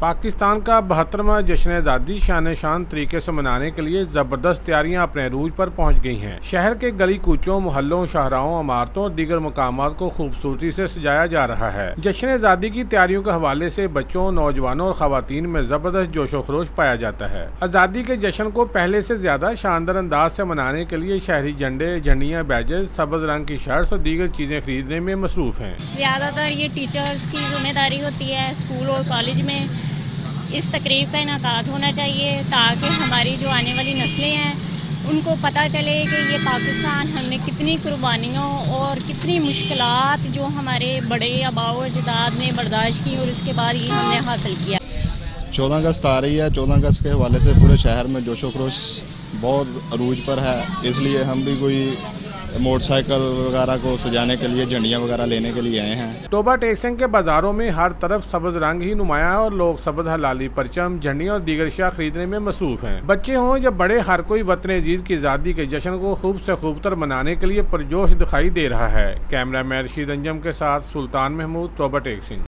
पाकिस्तान का 72वां जश्न आज़ादी शान शान तरीके से मनाने के लिए ज़बरदस्त तैयारियां अपने रूज पर पहुंच गई हैं। शहर के गली कूचों, मोहल्लों, शाहराहों, इमारतों और दीगर मकामात को खूबसूरती से सजाया जा रहा है। जश्न आज़ादी की तैयारियों के हवाले से बच्चों, नौजवानों और खवातीन में ज़बरदस्त जोशो खरोश पाया जाता है। आज़ादी के जश्न को पहले से ज़्यादा शानदार अंदाज से मनाने के लिए शहरी झंडे, झंडियाँ, बैजेस, सब्ज़ रंग की शर्ट्स और दीगर चीज़ें खरीदने में मसरूफ हैं। ज़्यादातर ये टीचर्स की जिम्मेदारी होती है। स्कूल और कॉलेज में इस तकरीब का इनेकाद होना चाहिए ताकि हमारी जो आने वाली नस्लें हैं उनको पता चले कि ये पाकिस्तान हमने कितनी कुर्बानियों और कितनी मुश्किलात जो हमारे बड़े आबाओ अजदाद ने बर्दाश्त की और इसके बाद ये हमने हासिल किया। 14 अगस्त आ रही है। 14 अगस्त के हवाले से पूरे शहर में जोशो खरोश बहुत अरूज पर है, इसलिए हम भी कोई मोटरसाइकिल वगैरह को सजाने के लिए झंडियाँ वगैरह लेने के लिए आए हैं। टोबा टेक्सिंग के बाजारों में हर तरफ सब्ज रंग ही नुमाया है और लोग सब्ज हलाली परचम, झंडियाँ और दीगर अशिया खरीदने में मसरूफ हैं। बच्चे हों या बड़े, हर कोई वतन अजीज की आज़ादी के जश्न को खूब से खूबतर मनाने के लिए पुरजोश दिखाई दे रहा है। कैमरा मैन रशीद अंजम के साथ सुल्तान महमूद, टोबा टेक्सिंग।